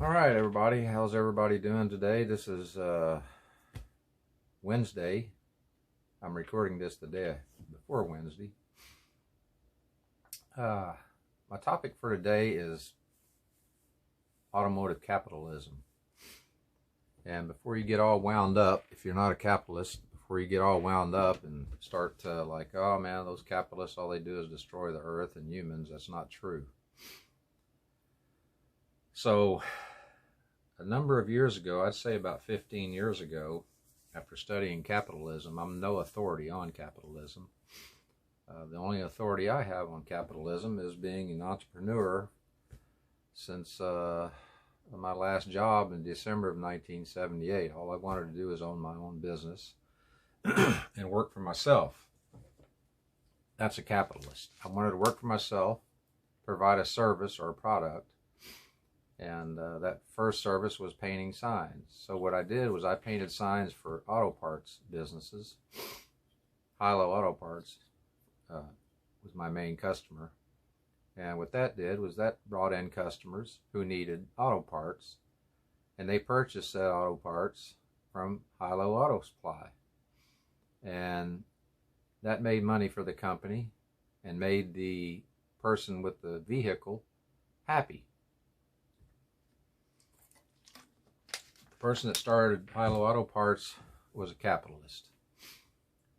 All right, everybody. How's everybody doing today? This is Wednesday. I'm recording this the day before Wednesday. My topic for today is automotive capitalism. And before you get all wound up, if you're not a capitalist, before you get all wound up and start to like, oh man, those capitalists, all they do is destroy the earth and humans, that's not true. So, a number of years ago, I'd say about 15 years ago, after studying capitalism, I'm no authority on capitalism. The only authority I have on capitalism is being an entrepreneur since my last job in December of 1978. All I wanted to do is own my own business and work for myself. That's a capitalist. I wanted to work for myself, provide a service or a product. And that first service was painting signs. So what I did was I painted signs for auto parts businesses. Hilo Auto Parts was my main customer. And what that did was that brought in customers who needed auto parts. And they purchased that auto parts from Hilo Auto Supply. And that made money for the company and made the person with the vehicle happy. The person that started Hilo Auto Parts was a capitalist.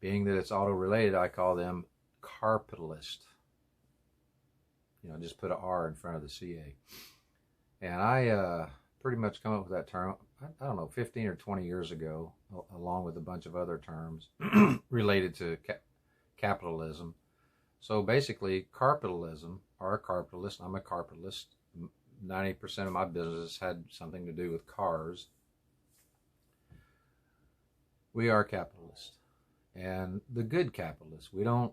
Being that it's auto related, I call them carpitalist. You know, just put an R in front of the CA. And I pretty much come up with that term, I don't know, 15 or 20 years ago, along with a bunch of other terms related to capitalism. So basically, carpitalism, or a carpitalist, I'm a carpitalist. 90% of my business had something to do with cars. We are capitalists, and the good capitalists. We don't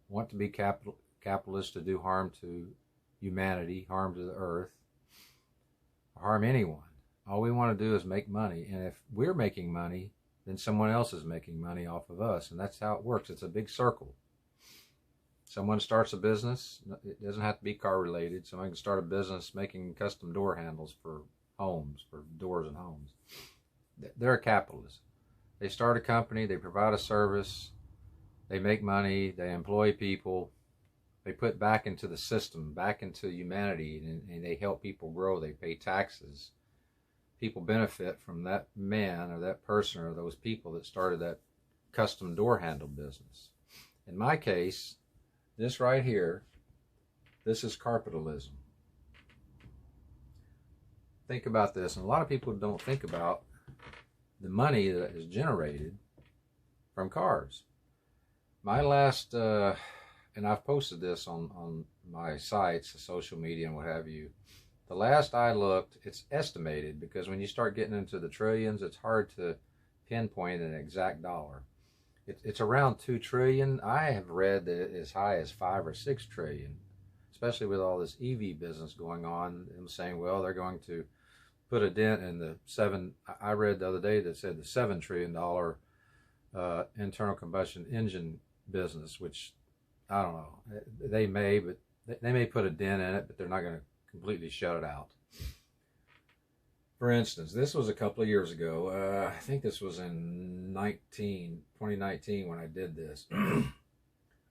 want to be capitalists to do harm to humanity, harm to the earth, harm anyone. All we want to do is make money, and if we're making money, then someone else is making money off of us, and that's how it works. It's a big circle. Someone starts a business. It doesn't have to be car related. Someone can start a business making custom door handles for homes, for doors and homes. They're a capitalist. They start a company, they provide a service, they make money, they employ people, they put back into the system, back into humanity, and they help people grow. They pay taxes. People benefit from that man or that person or those people that started that custom door handle business. In my case, this right here, this is carpitalism. Think about this, and a lot of people don't think about the money that is generated from cars. My last, and I've posted this on my sites, social media and what have you. The last I looked, it's estimated, because when you start getting into the trillions, it's hard to pinpoint an exact dollar. It's around 2 trillion. I have read that it's as high as 5 or 6 trillion, especially with all this EV business going on. I'm saying, well, they're going to put a dent in the I read the other day that said the $7 trillion internal combustion engine business, which I don't know. They may put a dent in it, but they're not going to completely shut it out. For instance, this was a couple of years ago. I think this was in 2019 when I did this.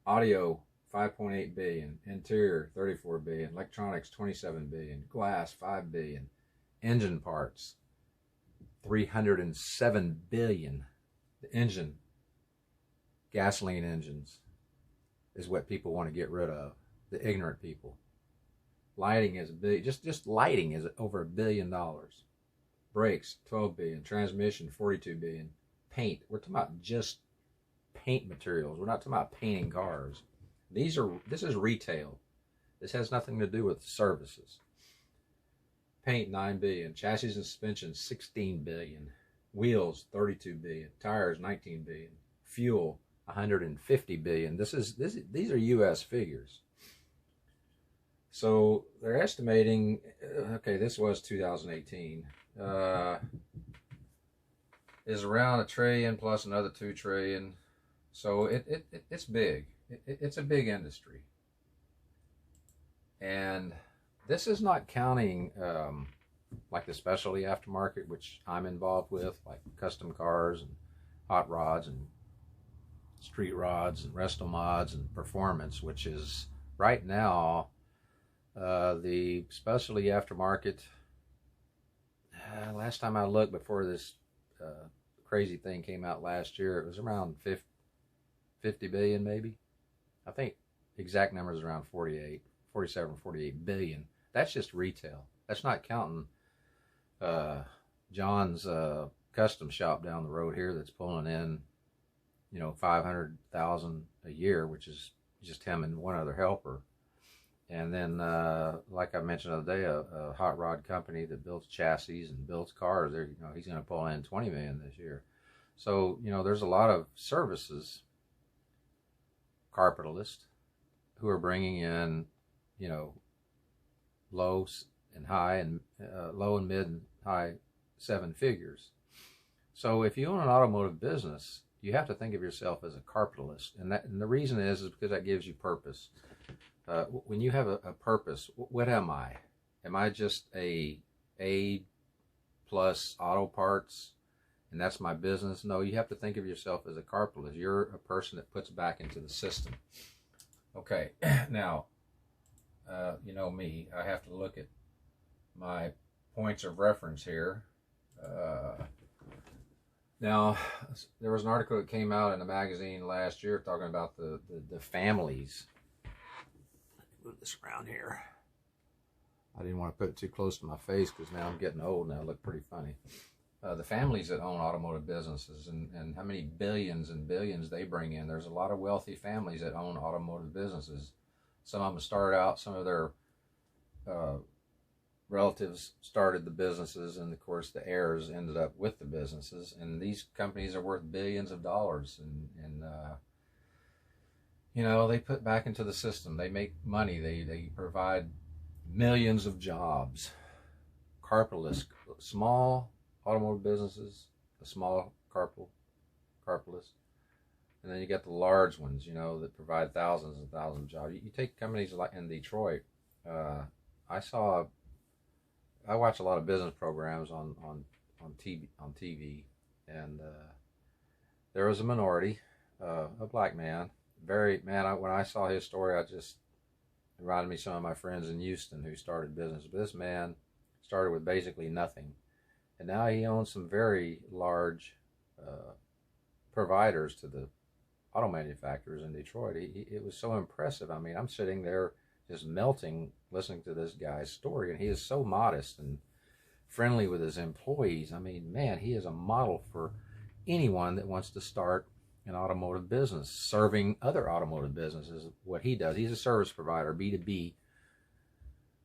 Audio, 5.8 billion. Interior, 34 billion. Electronics, 27 billion. Glass, 5 billion. Engine parts, 307 billion. The engine, gasoline engines, is what people want to get rid of. The ignorant people. Lighting is a billion. Just lighting is over $1 billion. Brakes, 12 billion. Transmission, 42 billion. Paint, we're talking about just paint materials. We're not talking about painting cars. This is retail. This has nothing to do with services. Paint, 9 billion. Chassis and suspension, 16 billion. Wheels, 32 billion. Tires, 19 billion. Fuel, 150 billion. These are U.S. figures. So they're estimating, okay, this was 2018, is around $1 trillion plus another 2 trillion. So it's big. It's a big industry. And this is not counting like the specialty aftermarket, which I'm involved with, like custom cars and hot rods and street rods and resto mods and performance, which is right now the specialty aftermarket. Last time I looked, before this crazy thing came out last year, it was around 50 billion maybe. I think exact number is around 48 billion. That's just retail. That's not counting John's custom shop down the road here that's pulling in, 500,000 a year, which is just him and one other helper. And then, like I mentioned the other day, a hot rod company that builds chassis and builds cars, there, he's going to pull in 20 million this year. So, there's a lot of services, carpitalists, who are bringing in, low and mid and high seven figures. So if you own an automotive business, you have to think of yourself as a carpitalist, and the reason is because that gives you purpose. When you have a purpose, what am I? Am I just a plus auto parts, and that's my business? No, you have to think of yourself as a carpitalist. You're a person that puts back into the system. Okay, now, you know me, I have to look at my points of reference here. Now, there was an article that came out in a magazine last year talking about the families. Move this around here. I didn't want to put it too close to my face because now I'm getting old and I look pretty funny. The families that own automotive businesses and how many billions and billions they bring in. There's a lot of wealthy families that own automotive businesses. Some of them started out, some of their relatives started the businesses, and of course the heirs ended up with the businesses. And these companies are worth billions of dollars, and they put back into the system. They make money. They provide millions of jobs. Carpitalists, small automotive businesses, a small carpitalist, and then you get the large ones, that provide thousands and thousands of jobs. You take companies like in Detroit. I watch a lot of business programs on TV, and there was a minority, a black man. When I saw his story, it reminded me of some of my friends in Houston who started business. But this man started with basically nothing, and now he owns some very large providers to the auto manufacturers in Detroit. It was so impressive. I mean, I'm sitting there just melting listening to this guy's story, and he is so modest and friendly with his employees. I mean, man, he is a model for anyone that wants to start an automotive business, serving other automotive businesses. What he does, he's a service provider, B2B,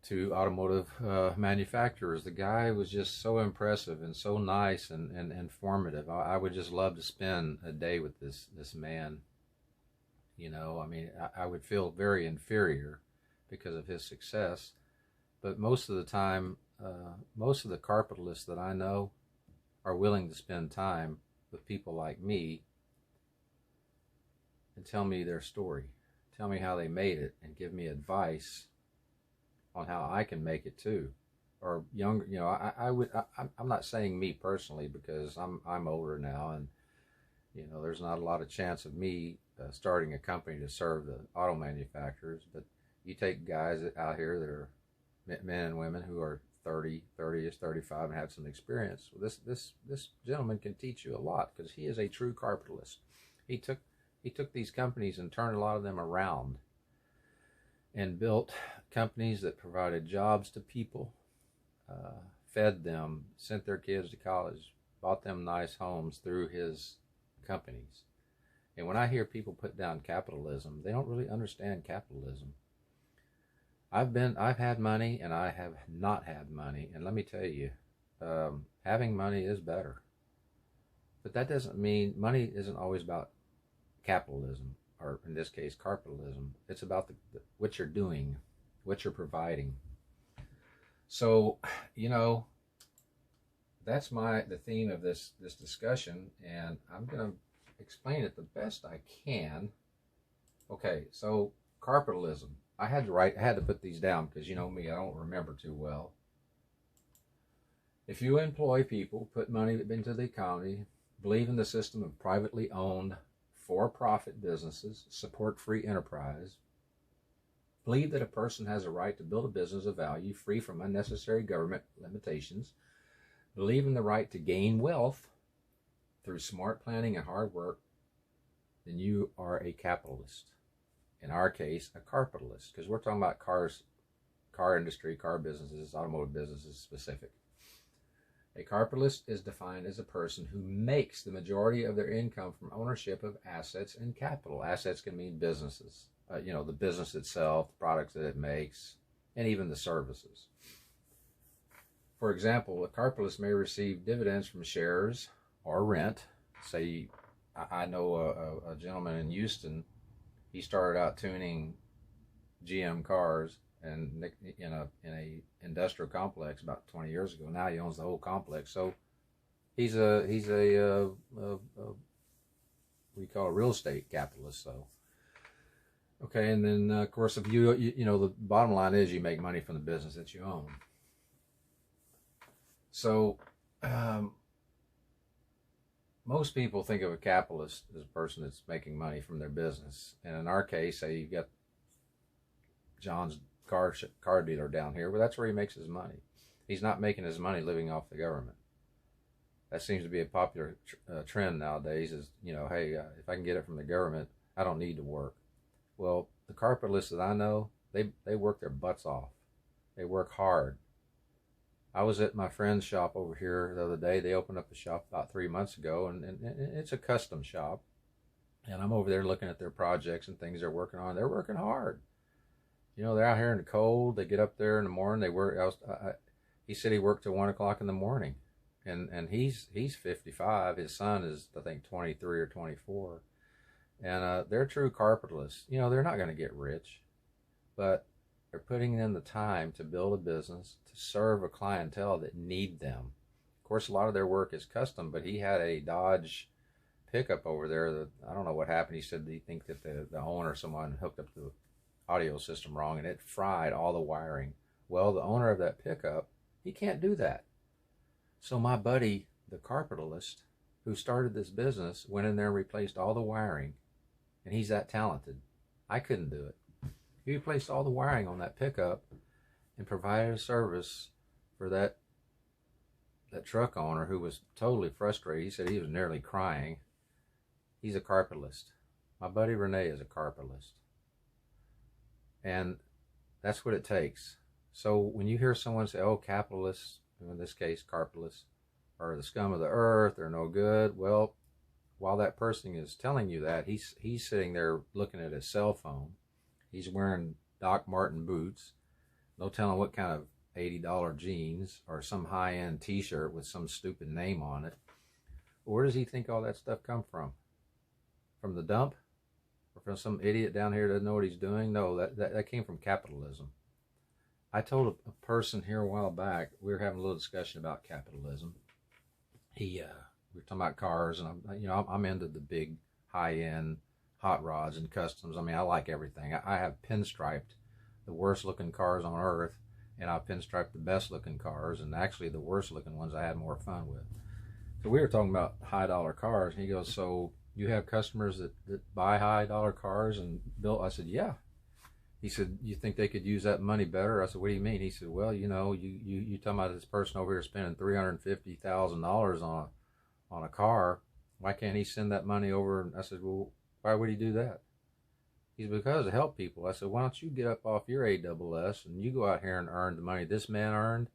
to automotive manufacturers. The guy was just so impressive and so nice and informative. I would just love to spend a day with this man. I mean, I would feel very inferior because of his success, but most of the time, most of the carpitalists that I know are willing to spend time with people like me and tell me their story, tell me how they made it, and give me advice on how I can make it too. Or younger, I'm not saying me personally, because I'm older now, and there's not a lot of chance of me starting a company to serve the auto manufacturers. But you take guys out here that are men and women who are 30-ish, 35, and have some experience. Well, this gentleman can teach you a lot, because he is a true carpitalist. He took these companies and turned a lot of them around and built companies that provided jobs to people, fed them, sent their kids to college, bought them nice homes through his companies. And when I hear people put down capitalism, they don't really understand capitalism. I've had money and I have not had money, and let me tell you, having money is better. But that doesn't mean money isn't always about capitalism, or in this case, carpitalism. It's about what you're doing, what you're providing. So, that's the theme of this discussion, and I'm going to explain it the best I can. Okay, so carpitalism. I had to put these down because you know me, I don't remember too well. If you employ people, put money into the economy, believe in the system of privately owned for-profit businesses, support free enterprise, believe that a person has a right to build a business of value free from unnecessary government limitations, believe in the right to gain wealth through smart planning and hard work, then you are a capitalist. In our case, a carpitalist, because we're talking about cars, car industry, car businesses, automotive businesses specific. A carpitalist is defined as a person who makes the majority of their income from ownership of assets and capital. Assets can mean businesses, the business itself, the products that it makes, and even the services. For example, a carpitalist may receive dividends from shares or rent. Say, I know a gentleman in Houston. He started out tuning GM cars and in a industrial complex about 20 years ago. Now he owns the whole complex. So he's a what do you call a real estate capitalist. So okay, and then of course, if you the bottom line is you make money from the business that you own. So most people think of a capitalist as a person that's making money from their business. And in our case, say you've got John's car dealer down here, well, that's where he makes his money. He's not making his money living off the government. That seems to be a popular trend nowadays is, hey, if I can get it from the government, I don't need to work. Well, the carpitalists that I know, they work their butts off. They work hard. I was at my friend's shop over here the other day. They opened up a shop about 3 months ago, and it's a custom shop. And I'm over there looking at their projects and things they're working on. They're working hard. They're out here in the cold. They get up there in the morning. They work. He said he worked till 1 o'clock in the morning, and he's 55. His son is, I think, 23 or 24, and they're true capitalists. They're not going to get rich, but they're putting in the time to build a business to serve a clientele that need them. Of course, a lot of their work is custom, but he had a Dodge pickup over there that I don't know what happened. He said he think that the owner, someone hooked up the audio system wrong and it fried all the wiring. Well, the owner of that pickup, he can't do that. So my buddy, the carpitalist, who started this business, went in there and replaced all the wiring, and he's that talented. I couldn't do it. He replaced all the wiring on that pickup and provided a service for that truck owner who was totally frustrated. He said he was nearly crying. He's a carpitalist. My buddy Renee is a carpitalist. And that's what it takes. So when you hear someone say, oh, capitalists, in this case, carpitalists, are the scum of the earth, they're no good. Well, while that person is telling you that, he's sitting there looking at his cell phone. He's wearing Doc Marten boots. No telling what kind of $80 jeans or some high-end t-shirt with some stupid name on it. Where does he think all that stuff come from? From the dump? Or from some idiot down here that doesn't know what he's doing? No, that came from capitalism. I told a person here a while back, we were having a little discussion about capitalism. We were talking about cars, and I'm into the big high-end hot rods and customs. I mean, I like everything. I have pinstriped the worst looking cars on earth, and I've pinstriped the best looking cars, and actually the worst looking ones I had more fun with. So we were talking about high dollar cars, and he goes, so you have customers that buy high dollar cars and build? I said, yeah. He said, you think they could use that money better? I said, what do you mean? He said, well, you talking about this person over here spending $350,000 on a car. Why can't he send that money over? And I said, well, why would he do that? He said, because to help people. I said, why don't you get up off your AWS and you go out here and earn the money this man earned?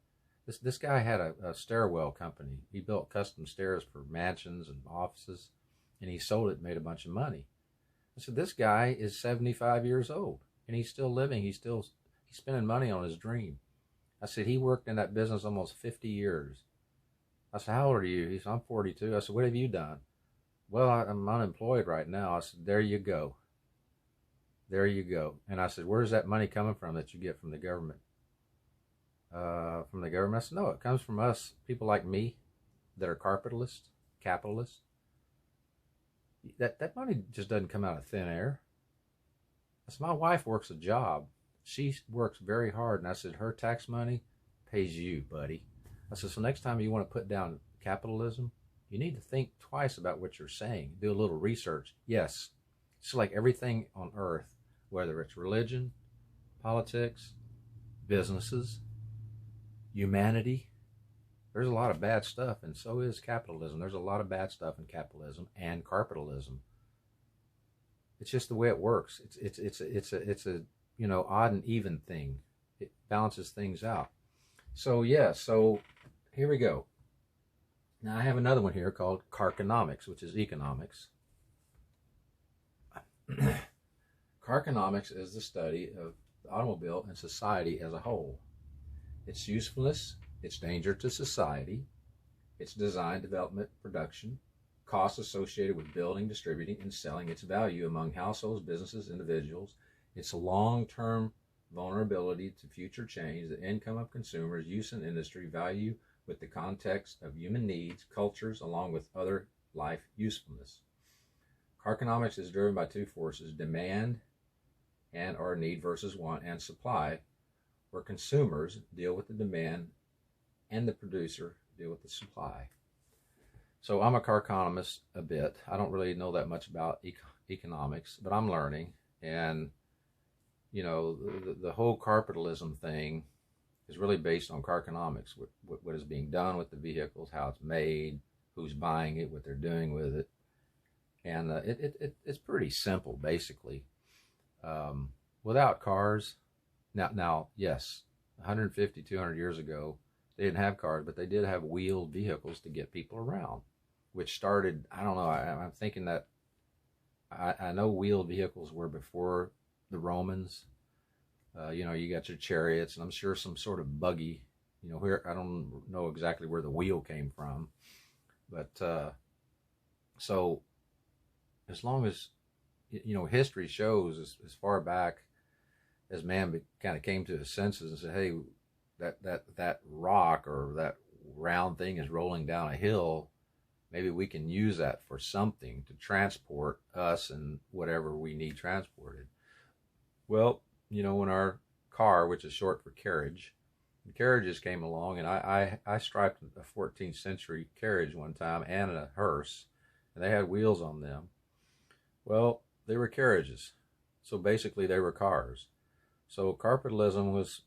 This guy had a stairwell company. He built custom stairs for mansions and offices, and he sold it and made a bunch of money. I said, this guy is 75 years old, and he's still living. He's spending money on his dream. I said, he worked in that business almost 50 years. I said, how old are you? He said, I'm 42. I said, what have you done? Well, I'm unemployed right now. I said, there you go. There you go. And I said, where's that money coming from that you get from the government? From the government? I said, no, it comes from us, people like me that are capitalists. That money just doesn't come out of thin air. I said, my wife works a job. She works very hard. And I said, her tax money pays you, buddy. I said, so next time you want to put down capitalism, you need to think twice about what you're saying. Do a little research. Yes, it's like everything on earth, whether it's religion, politics, businesses, humanity, there's a lot of bad stuff, and so is capitalism. There's a lot of bad stuff in capitalism and carpitalism. It's just the way it works. It's a odd and even thing. It balances things out. So yeah, so here we go. Now I have another one here called Carconomics, which is economics. Carconomics is the study of the automobile and society as a whole. Its usefulness, its danger to society, its design, development, production, costs associated with building, distributing, and selling, its value among households, businesses, individuals, its long-term vulnerability to future change, the income of consumers, use in industry, value with the context of human needs, cultures, along with other life usefulness. Carconomics is driven by two forces, demand and or need versus want, and supply, where consumers deal with the demand and the producer deal with the supply. So I'm a carconomist a bit. I don't really know that much about economics, but I'm learning. And, the whole capitalism thing is really based on carconomics, what is being done with the vehicles, how it's made, who's buying it, what they're doing with it. And it's pretty simple, basically. Without cars, now, yes, 150, 200 years ago, they didn't have cars, but they did have wheeled vehicles to get people around, which started, I don't know, I'm thinking that, I know wheeled vehicles were before the Romans. You got your chariots, and I'm sure some sort of buggy, where, I don't know exactly where the wheel came from, but, so, as long as, history shows as far back as man kind of came to his senses and said, hey, that rock or that round thing is rolling down a hill, maybe we can use that for something to transport us and whatever we need transported. Well, when our car, which is short for carriage, the carriages came along, and I striped a 14th century carriage one time and a hearse, and they had wheels on them. Well, they were carriages, so basically they were cars. So capitalism was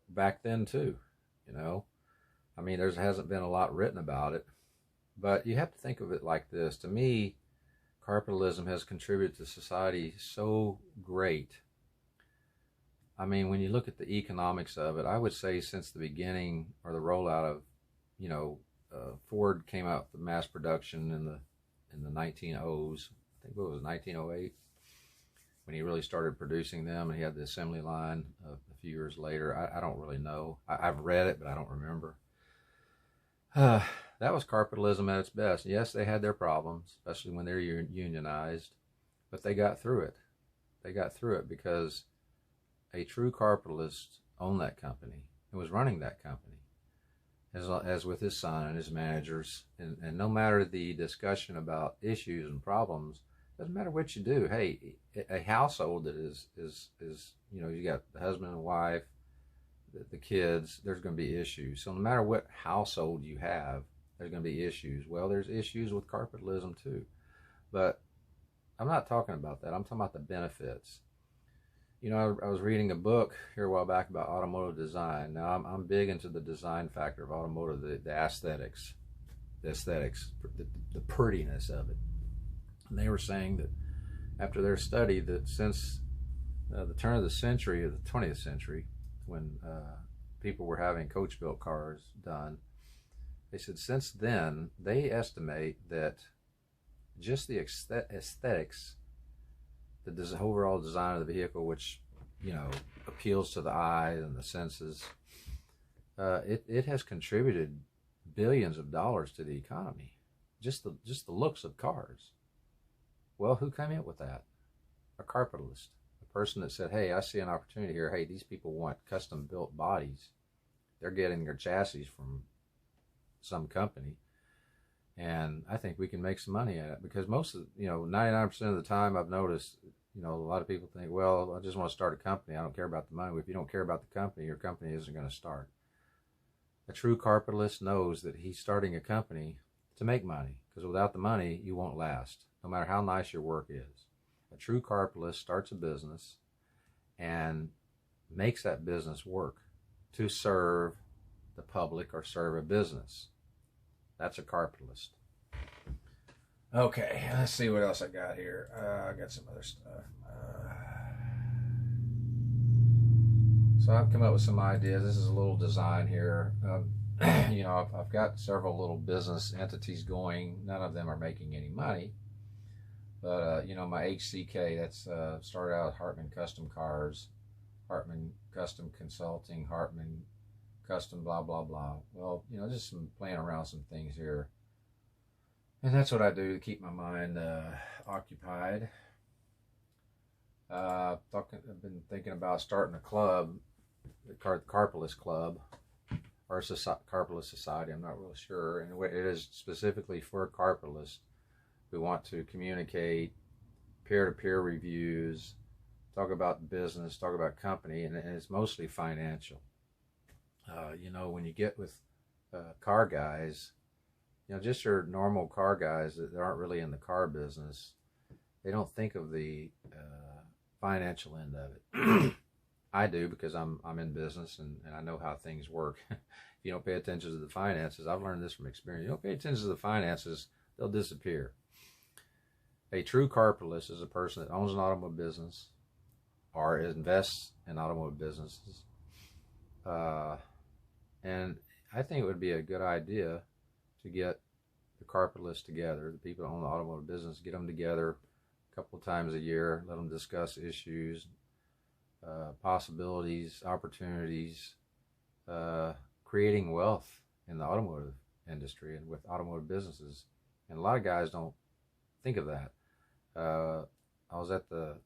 back then too, I mean, there hasn't been a lot written about it, but you have to think of it like this. To me, capitalism has contributed to society so great. I mean, when you look at the economics of it, I would say since the beginning or the rollout of, Ford came out with mass production in the 1900s. I think it was 1908 when he really started producing them, and he had the assembly line a few years later. I don't really know. I've read it, but I don't remember. That was capitalism at its best. Yes, they had their problems, especially when they're unionized, but they got through it. They got through it because a true capitalist owned that company and was running that company, as with his son and his managers. And no matter the discussion about issues and problems, doesn't matter what you do. Hey, a household that is you got the husband and wife, the kids, there's going to be issues. So no matter what household you have, there's going to be issues. Well, there's issues with capitalism too. But I'm not talking about that. I'm talking about the benefits. I was reading a book here a while back about automotive design. Now, I'm big into the design factor of automotive, the aesthetics, the prettiness of it. And they were saying that after their study that since the turn of the century, of the 20th century, when people were having coach-built cars done, they said since then, they estimate that just the aesthetics, the overall design of the vehicle, which, appeals to the eye and the senses, it has contributed billions of dollars to the economy. Just the looks of cars. Well, who came up with that? A capitalist. A person that said, hey, I see an opportunity here. Hey, these people want custom built bodies. They're getting their chassis from some company. And I think we can make some money at it, because most of, 99% of the time I've noticed, a lot of people think, well, I just want to start a company. I don't care about the money. If you don't care about the company, your company isn't going to start. A true carpetalist knows that he's starting a company to make money, because without the money, you won't last, no matter how nice your work is. A true carpetalist starts a business and makes that business work to serve the public or serve a business. That's a carpetalist. Okay, let's see what else I got here. I got some other stuff. So I've come up with some ideas. This is a little design here. You know, I've got several little business entities going. None of them are making any money. But, you know, my HCK, that's started out Hartman Custom Cars, Hartman Custom Consulting, Hartman Custom blah, blah, blah. Well, you know, just some playing around some things here. And that's what I do to keep my mind occupied. I've been thinking about starting a club, the Carpalist Club, or Carpalist Society, I'm not really sure. And it is specifically for carpalists who want to communicate, peer-to-peer reviews, talk about business, talk about company, and it's mostly financial. You know, when you get with car guys, you know, just your normal car guys that aren't really in the car business, they don't think of the financial end of it. I do, because I'm in business and I know how things work. If you don't pay attention to the finances, I've learned this from experience. You don't pay attention to the finances, they'll disappear. A true carpalist is a person that owns an automobile business or invests in automobile businesses. And I think it would be a good idea to get the carpalists together, the people that own the automotive business, get them together a couple of times a year, let them discuss issues, possibilities, opportunities, creating wealth in the automotive industry and with automotive businesses. And a lot of guys don't think of that. I was at the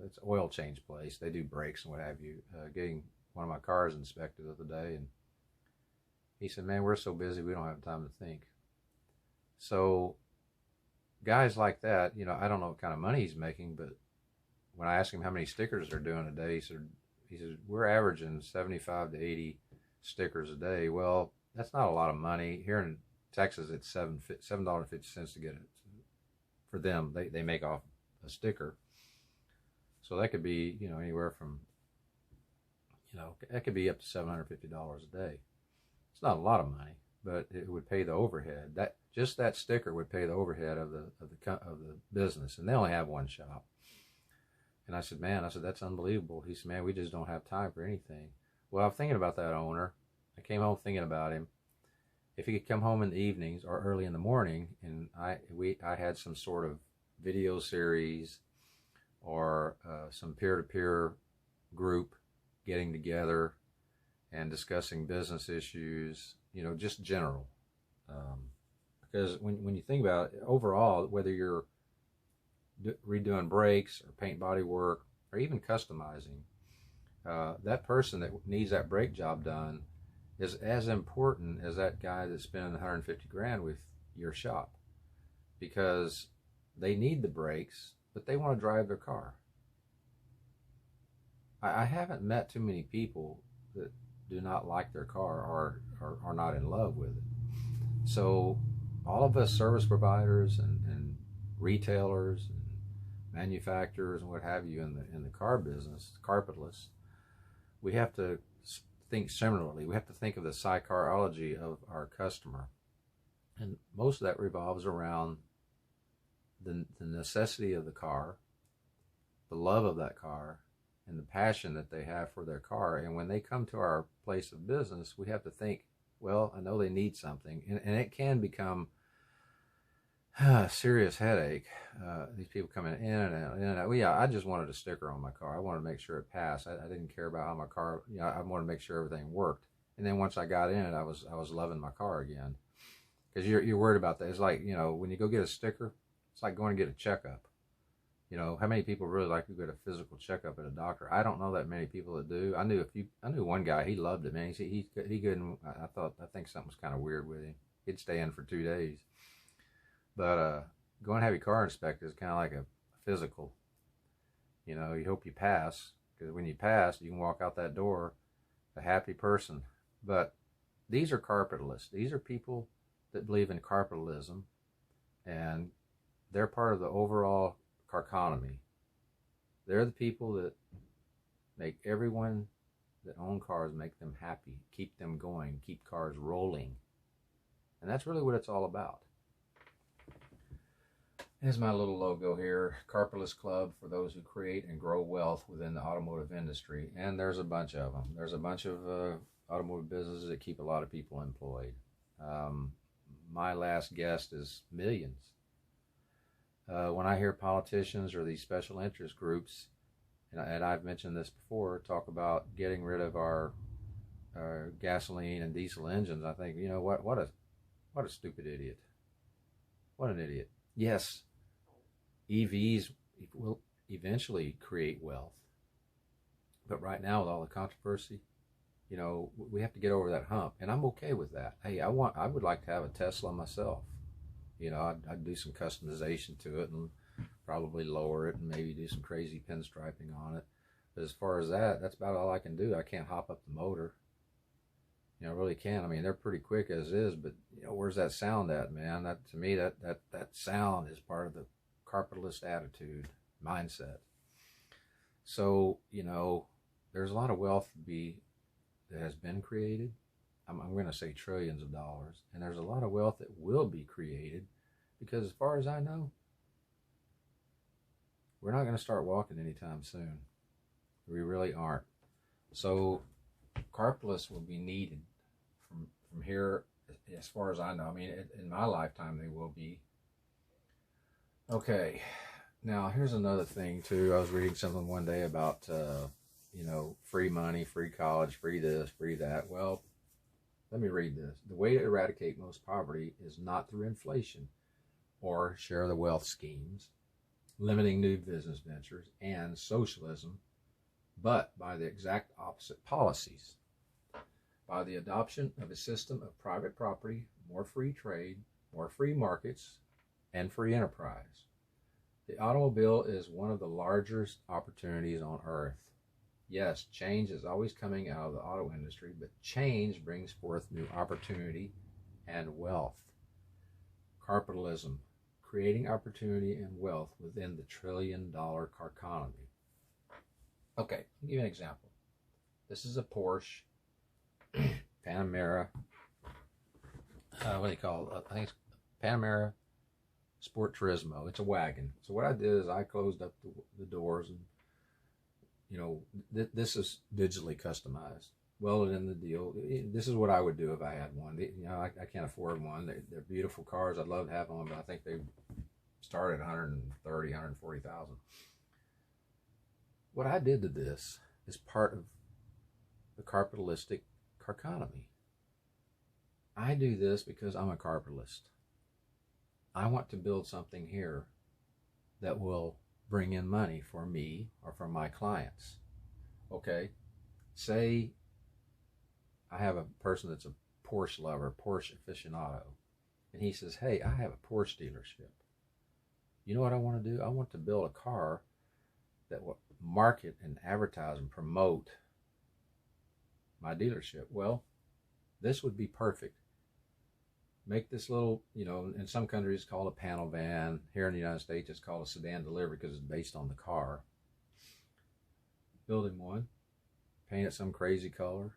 it's oil change place. They do brakes and what have you, getting one of my cars inspected the other day, and he said, man, we're so busy we don't have time to think. So guys like that, you know, I don't know what kind of money he's making, but when I asked him how many stickers they're doing a day, he said we're averaging 75 to 80 stickers a day. Well, that's not a lot of money. Here in Texas, it's $7.50 to get it. For them, they make off a sticker. So that could be, you know, anywhere from, you know, that could be up to $750 a day. It's not a lot of money, but it would pay the overhead. That sticker would pay the overhead of the business, and they only have one shop. And I said, man, that's unbelievable. He said, man, we just don't have time for anything. Well, I'm thinking about that owner. I came home thinking about him. If he could come home in the evenings or early in the morning, and I had some sort of video series or some peer-to-peer group getting together and discussing business issues, you know, just general. Because when you think about it, overall, whether you're redoing brakes or paint body work or even customizing, that person that needs that brake job done is as important as that guy that's spending 150 grand with your shop, because they need the brakes, but they want to drive their car. I haven't met too many people that do not like their car or are not in love with it. So all of us service providers and retailers and manufacturers and what have you in the car business, carpetalists, we have to think similarly. We have to think of the psychology of our customer, and most of that revolves around the necessity of the car, the love of that car, and the passion that they have for their car. And when they come to our place of business, we have to think, well, I know they need something, and it can become a serious headache. These people coming in and out, in and out. Well, yeah, I just wanted a sticker on my car. I wanted to make sure it passed. I didn't care about how my car, you know, I wanted to make sure everything worked. And then once I got in it, I was loving my car again. Because you're worried about that. It's like, you know, when you go get a sticker, it's like going to get a checkup. You know, how many people really like to get a physical checkup at a doctor? I don't know that many people that do. I knew one guy, he loved it, man. He couldn't. I think something was kind of weird with him. He'd stay in for 2 days. But going to have your car inspected is kind of like a physical. You know, you hope you pass, because when you pass, you can walk out that door a happy person, But these are carpitalists. These are people that believe in capitalism, and they're part of the overall economy. They're the people that make everyone that own cars, make them happy, keep them going, keep cars rolling. And that's really what it's all about. Here's my little logo here, Carpitalist Club, for those who create and grow wealth within the automotive industry. And there's a bunch of them. There's a bunch of automotive businesses that keep a lot of people employed. My last guest is millions. When I hear politicians or these special interest groups, and I've mentioned this before, talk about getting rid of our gasoline and diesel engines, I think, you know what? What a stupid idiot. What an idiot. Yes, EVs will eventually create wealth, but right now with all the controversy, you know, we have to get over that hump, and I'm okay with that. Hey, I would like to have a Tesla myself. You know, I'd do some customization to it and probably lower it and maybe do some crazy pinstriping on it. But as far as that, that's about all I can do. I can't hop up the motor. You know, I really can't. I mean, they're pretty quick as is, but you know, where's that sound at, man? That, to me, that sound is part of the capitalist attitude, mindset. So, you know, there's a lot of wealth that has been created. I'm going to say trillions of dollars, and there's a lot of wealth that will be created, because as far as I know, we're not going to start walking anytime soon. We really aren't. So capitalists will be needed from here, as far as I know. I mean, in my lifetime, they will be. Okay, now here's another thing too. I was reading something one day about, you know, free money, free college, free this, free that. Well, let me read this. The way to eradicate most poverty is not through inflation or share the wealth schemes, limiting new business ventures, and socialism, but by the exact opposite policies. By the adoption of a system of private property, more free trade, more free markets, and free enterprise. The automobile is one of the largest opportunities on earth. Yes, change is always coming out of the auto industry, but change brings forth new opportunity and wealth. Capitalism, creating opportunity and wealth within the trillion-dollar economy. Okay, I'll give you an example. This is a Porsche Panamera. What do you call it? I think it's Panamera Sport Turismo. It's a wagon. So what I did is I closed up the doors, and you know, this is digitally customized, welded in the deal. This is what I would do if I had one. You know, I can't afford one. They're beautiful cars. I'd love to have one, but I think they start at 130, 140,000. What I did to this is part of the capitalistic economy. I do this because I'm a capitalist. I want to build something here that will bring in money for me or for my clients. Okay, say I have a person that's a Porsche lover, Porsche aficionado, and he says, hey, I have a Porsche dealership. You know what I want to do? I want to build a car that will market and advertise and promote my dealership. Well, this would be perfect. Make this little, you know, in some countries it's called a panel van. Here in the United States it's called a sedan delivery because it's based on the car. Build him one, paint it some crazy color,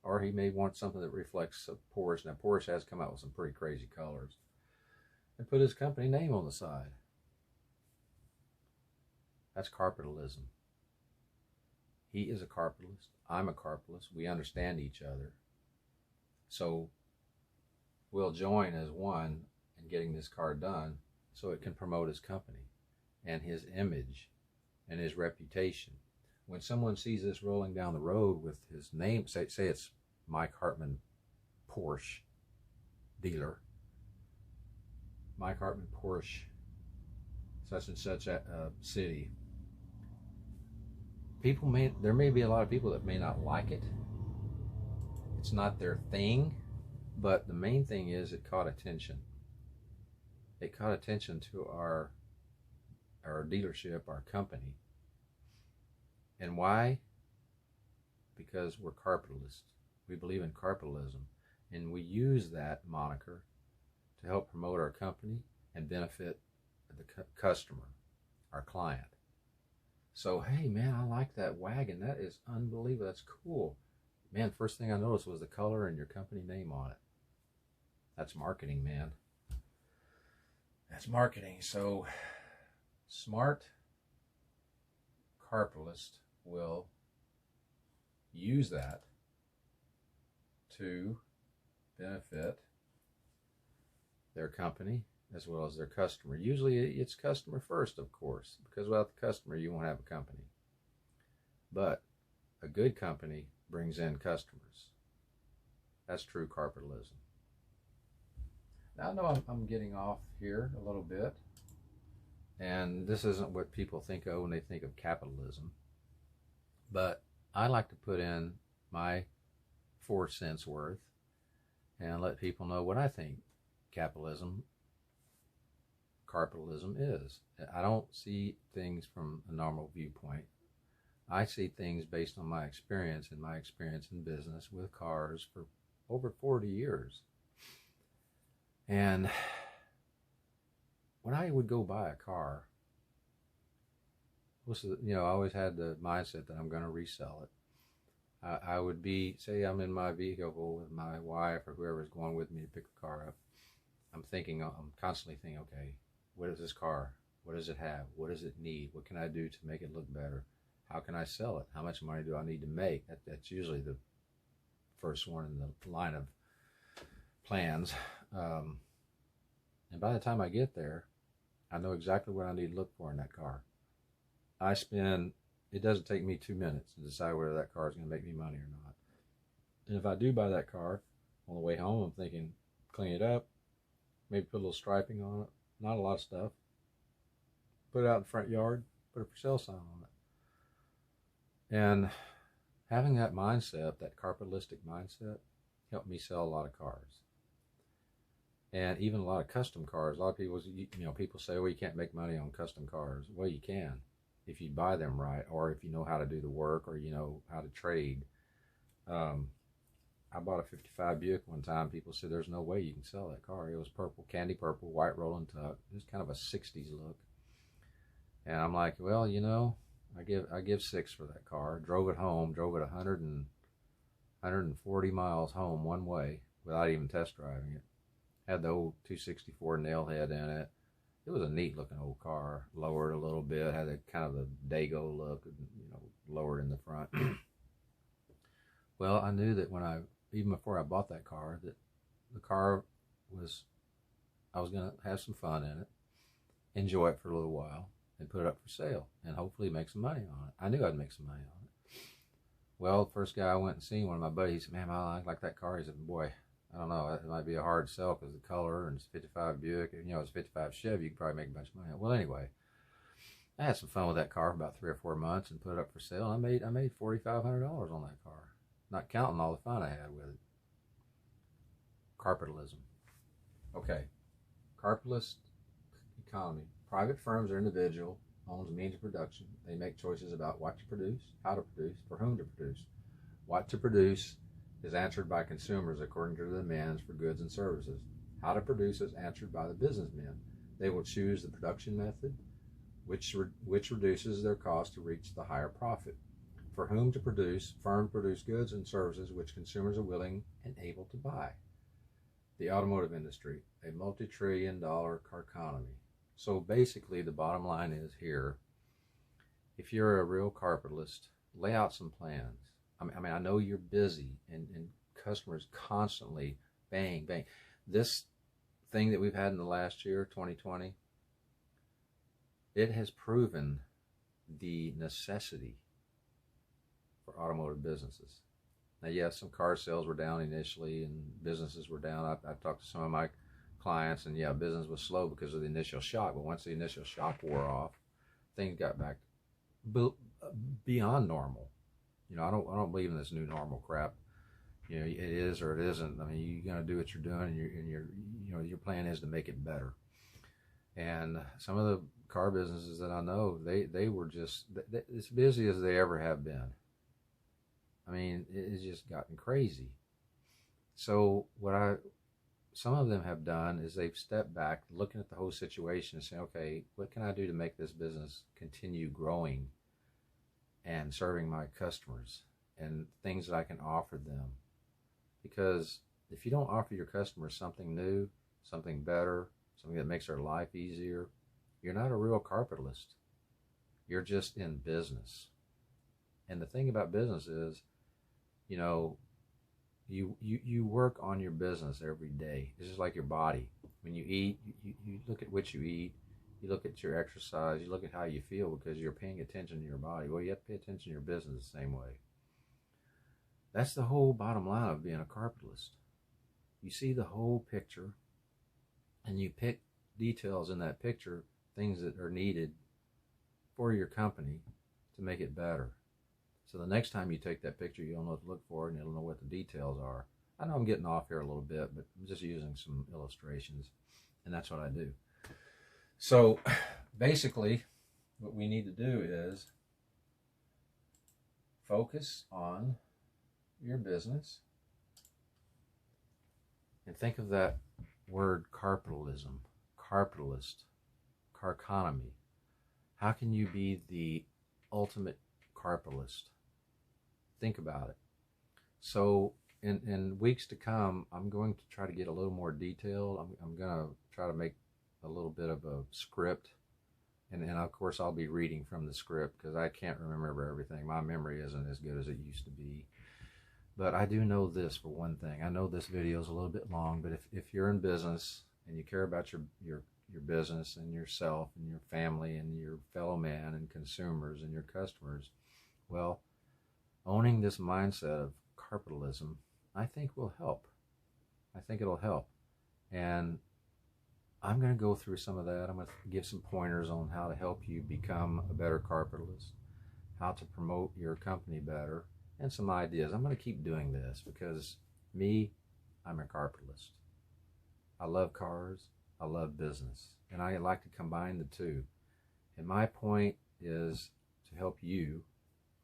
or he may want something that reflects a Porsche. Now Porsche has come out with some pretty crazy colors. And put his company name on the side. That's capitalism. He is a capitalist. I'm a capitalist. We understand each other. So we'll join as one in getting this car done so it can promote his company and his image and his reputation. When someone sees this rolling down the road with his name, say it's Mike Hartman Porsche dealer, Mike Hartman Porsche, such and such a city. There may be a lot of people that may not like it. It's not their thing, but the main thing is it caught attention. It caught attention to our dealership, our company. And why? Because we're capitalists. We believe in carpitalism, and we use that moniker to help promote our company and benefit the customer, our client. So, hey, man, I like that wagon. That is unbelievable. That's cool. Man, first thing I noticed was the color and your company name on it. That's marketing, man. That's marketing. So, smart carpitalists will use that to benefit their company as well as their customer. Usually it's customer first, of course, because without the customer you won't have a company. But a good company brings in customers. That's true carpitalism. Now I know I'm getting off here a little bit, and this isn't what people think of when they think of capitalism, but I like to put in my 4 cents worth and let people know what I think capitalism is. I don't see things from a normal viewpoint. I see things based on my experience and my experience in business with cars for over 40 years. And when I would go buy a car, I always had the mindset that I'm going to resell it. I would be, say I'm in my vehicle with my wife or whoever's going with me to pick the car up. I'm constantly thinking, okay, what is this car? What does it have? What does it need? What can I do to make it look better? How can I sell it? How much money do I need to make? That's usually the first one in the line of plans. And by the time I get there, I know exactly what I need to look for in that car. It doesn't take me 2 minutes to decide whether that car is going to make me money or not. And if I do buy that car, on the way home, I'm thinking, clean it up, maybe put a little striping on it, not a lot of stuff. Put it out in the front yard, put a for sale sign on it. And having that mindset, that carpitalistic mindset, helped me sell a lot of cars. And even a lot of custom cars. A lot of people, people say, well, you can't make money on custom cars. Well, you can if you buy them right, or if you know how to do the work, or you know how to trade. I bought a 55 Buick one time. People said, there's no way you can sell that car. It was purple, candy purple, white rolling tuck. It was kind of a 60s look. And I'm like, well, I give 6 for that car. Drove it home, drove it 140 miles home one way without even test driving it. Had the old 264 nail head in it. It was a neat looking old car. Lowered a little bit, had a kind of a Dago look, lowered in the front. Well, I knew that even before I bought that car, that the car I was going to have some fun in it, enjoy it for a little while, and put it up for sale, and hopefully make some money on it. I knew I'd make some money on it. Well, the first guy I went and seen, one of my buddies, he said, man, I like that car. He said, boy, I don't know, it might be a hard sell because of the color, and it's 55 Buick, it's 55 Chevy, you could probably make a bunch of money. Well, anyway, I had some fun with that car for about 3 or 4 months and put it up for sale. I made $4,500 on that car, not counting all the fun I had with it. Carpitalism. Okay, capitalist economy. Private firms or individual owns means of production. They make choices about what to produce, how to produce, for whom to produce. What to produce is answered by consumers according to the demands for goods and services. How to produce is answered by the businessmen. They will choose the production method, which reduces their cost to reach the higher profit. For whom to produce, firms produce goods and services which consumers are willing and able to buy. The automotive industry, a multi-trillion-dollar economy. So basically the bottom line is here, if you're a real capitalist, lay out some plans. I know you're busy and customers constantly bang. This thing that we've had in the last year, 2020, it has proven the necessity for automotive businesses. Now, yes, some car sales were down initially and businesses were down. I talked to some of my clients, and yeah, business was slow because of the initial shock. But once the initial shock wore off, things got back beyond normal. I don't believe in this new normal crap. It is or it isn't. You're gonna do what you're doing, and your plan is to make it better. And some of the car businesses that I know, they were just as busy as they ever have been. I mean, it's just gotten crazy. So some of them have done is they've stepped back, looking at the whole situation and saying, okay, what can I do to make this business continue growing and serving my customers, and things that I can offer them? Because if you don't offer your customers something new, something better, something that makes their life easier, you're not a real carpitalist. You're just in business. And the thing about business is, you know, you work on your business every day. It's just like your body. When you eat, you look at what you eat, you look at your exercise, you look at how you feel, because you're paying attention to your body. Well, you have to pay attention to your business the same way. That's the whole bottom line of being a carpitalist. You see the whole picture, and you pick details in that picture, things that are needed for your company to make it better. So the next time you take that picture, you'll know what to look for, and you'll know what the details are. I know I'm getting off here a little bit, but I'm just using some illustrations, and that's what I do. So basically, what we need to do is focus on your business and think of that word carpitalism, carpitalist, carconomy. How can you be the ultimate carpitalist? Think about it. So in weeks to come, I'm going to try to get a little more detailed. I'm going to try to make a little bit of a script. And of course, I'll be reading from the script because I can't remember everything. My memory isn't as good as it used to be. But I do know this for one thing. I know this video is a little bit long, but if you're in business and you care about your business and yourself and your family and your fellow man and consumers and your customers, well, owning this mindset of carpitalism, I think will help. I think it'll help. And I'm going to go through some of that. I'm going to give some pointers on how to help you become a better carpitalist, how to promote your company better, and some ideas. I'm going to keep doing this because I'm a carpitalist. I love cars. I love business. And I like to combine the two. And my point is to help you,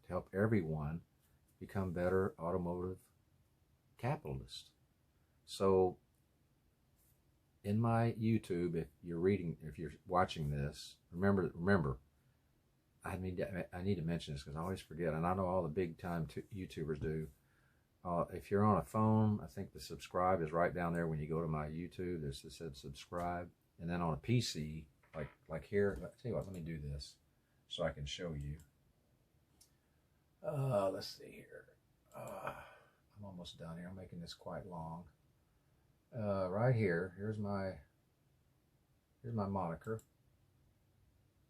to help everyone become better automotive capitalists. So in my YouTube, if you're watching this, remember, I need to mention this because I always forget, and I know all the big time YouTubers do. If you're on a phone, I think the subscribe is right down there when you go to my YouTube. It said subscribe, and then on a PC, like here. I'll tell you what, let me do this so I can show you. Let's see here. I'm almost done here. I'm making this quite long. Right here, here's my moniker.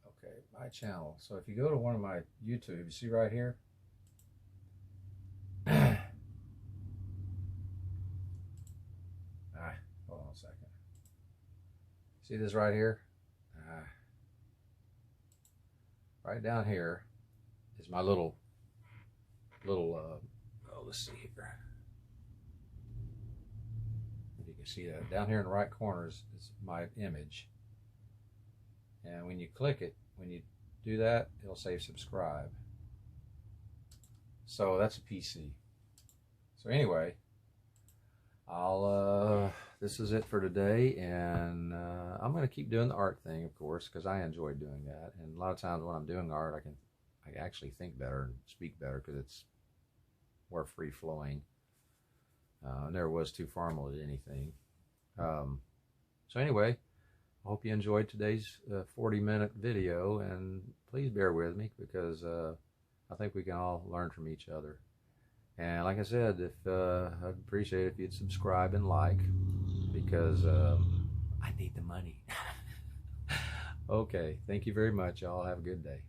Okay, my channel. So if you go to one of my YouTube, you see right here. Hold on a second. See this right here? Right down here is my little. Let's see here. If you can see that down here in the right corner is my image. And when you click it, when you do that, it'll say subscribe. So that's a PC. So anyway, this is it for today, and I'm going to keep doing the art thing, of course, because I enjoy doing that. And a lot of times when I'm doing art, I actually think better and speak better because it's more free flowing. Never was too formal at anything. So anyway, I hope you enjoyed today's 40-minute video, and please bear with me because I think we can all learn from each other. And like I said, I'd appreciate it if you'd subscribe and like, because I need the money. Okay, thank you very much. Y'all have a good day.